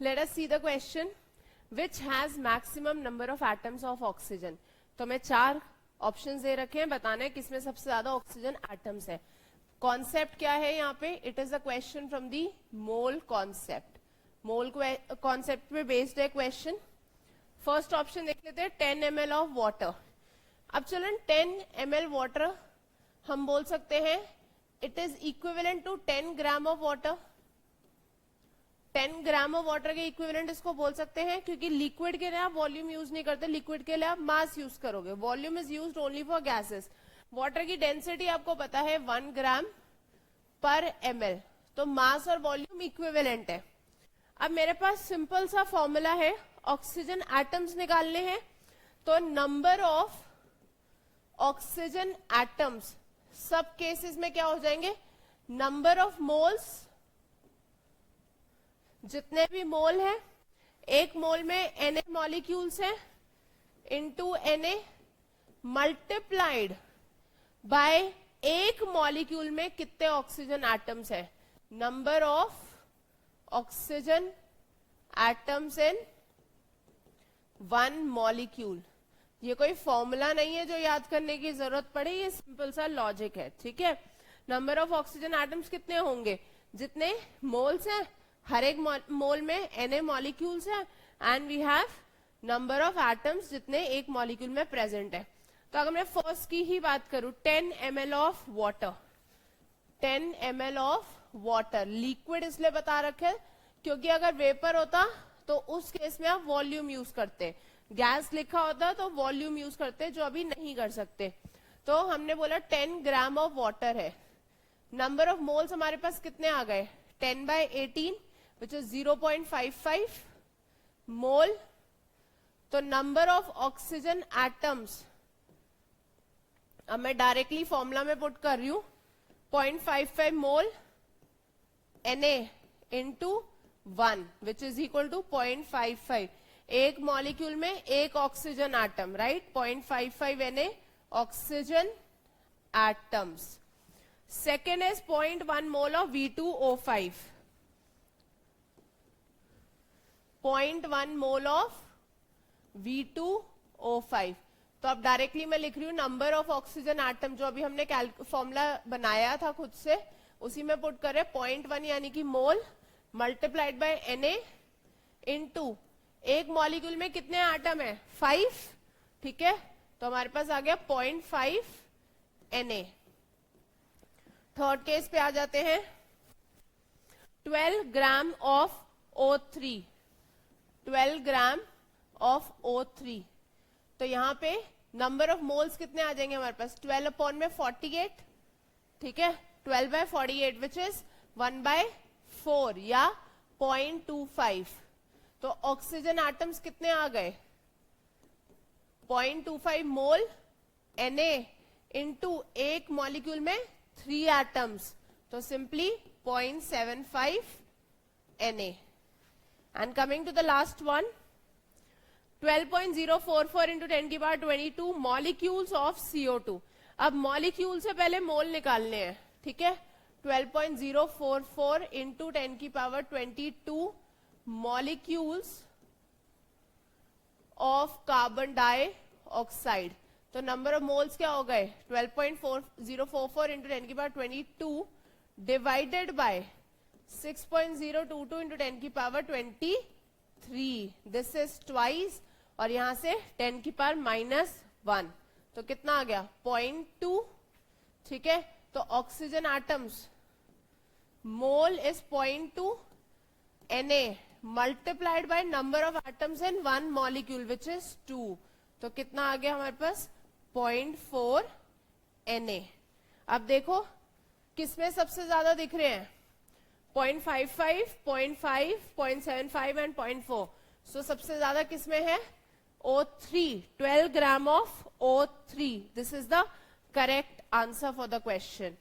Let us see the question. Which has maximum number of atoms of oxygen? तो मैं 4 options दे रखे हैं, बताना है किसमें सबसे ज्यादा ऑक्सीजन एटम्स है. कॉन्सेप्ट क्या है यहाँ पे? It is a question from the mole concept. Mole concept पे बेस्ड है क्वेश्चन. फर्स्ट ऑप्शन देख लेते हैं, 10 ml ऑफ वाटर. अब चलन 10 ml वाटर हम बोल सकते हैं it is equivalent to 10 gram of water. 10 gram of water के इक्विवेलेंट इसको बोल सकते हैं, क्योंकि लिक्विड के लिए आप वॉल्यूम यूज नहीं करते, लिक्विड के लिए आप मास यूज करोगे. Volume is used only for gases. Water की डेंसिटी आपको पता है 1 ग्राम पर ml, तो मास और वॉल्यूम इक्विवेलेंट है. अब मेरे पास सिंपल सा फॉर्मूला है, ऑक्सीजन एटम्स निकालने हैं. तो नंबर ऑफ ऑक्सीजन एटम्स सब केसेस में क्या हो जाएंगे? नंबर ऑफ मोल्स, जितने भी मोल है, एक मोल में Na मॉलिक्यूल्स है, इनटू Na मल्टीप्लाइड बाय एक मॉलिक्यूल में कितने ऑक्सीजन एटम्स है. Number of oxygen atoms in one molecule. ये कोई फॉर्मूला नहीं है जो याद करने की जरूरत पड़े, ये सिंपल सा लॉजिक है. ठीक है, नंबर ऑफ ऑक्सीजन एटम्स कितने होंगे? जितने मोल्स हैं, हर एक मोल में Na मॉलिक्यूल्स है, and we have number of atoms जितने एक मॉलिक्यूल में प्रेजेंट है. तो अगर मैं फर्स्ट की ही बात करूं, 10 ml of water. 10 ml of water liquid इसलिए बता रखे क्योंकि अगर वेपर होता तो उस केस में आप वॉल्यूम यूज करते, गैस लिखा होता तो वॉल्यूम यूज करते, जो अभी नहीं कर सकते. तो हमने बोला 10 ग्राम ऑफ वाटर है. नंबर ऑफ मोल्स हमारे पास कितने आ गए? 10/18 विच इज 0.55 मोल. तो नंबर ऑफ ऑक्सीजन एटम्स, अब मैं डायरेक्टली फॉर्मूला में पुट कर रही हूं, 0.55 mole Na into 1 which is equal to 0.55. एक मॉलिक्यूल में एक oxygen atom, right? 0.55 Na oxygen atoms. Second is 0.1 mole of V2O5. 0.1 mole of V2O5. तो अब डायरेक्टली मैं लिख रही हूं नंबर ऑफ ऑक्सीजन एटम, जो अभी हमने फॉर्मूला बनाया था खुद से, उसी में पुट करे 0.1 यानी कि मोल मल्टीप्लाइड बाय Na इनटू एक मॉलिक्यूल में कितने एटम है? 5. ठीक है, तो हमारे पास आ गया 0.5 Na. थर्ड केस पे आ जाते हैं, 12 gram of O3. 12 gram of O3. तो यहां पे नंबर ऑफ मोल्स कितने आ जाएंगे हमारे पास? 12 अपॉन में 48. ठीक है, 12/48 विच इज 1/4 या 0.25. तो ऑक्सीजन एटम्स कितने आ गए? 0.25 मोल Na इंटू एक मॉलिक्यूल में 3 एटम्स, तो simply 0.75 Na. And coming to the last one, 12.044 into 10 की पावर 22 molecules of CO2. अब मॉलिक्यूल से पहले मोल निकालने हैं. ठीक है, 12.044 into 10 की power 22 molecules of carbon dioxide. तो नंबर ऑफ मोल्स क्या हो गए? 12.044 into 10 की पावर 22 डिवाइडेड बाय 6.022 into 10 की पावर 23. दिस इज ट्वाइस, और यहां से 10 की पावर -1, तो कितना आ गया? 0.2. ठीक है, तो oxygen atoms mole is 0.2 Na multiplied by number of atoms in one molecule which is 2. तो कितना आ गया हमारे पास? 0.4 Na. अब देखो किसमें सबसे ज्यादा दिख रहे हैं? 0.55, 0.5, 0.75 एंड 0.4. सो सबसे ज्यादा किसमें है? O3. 12 gram of O3. This is the correct answer for the question.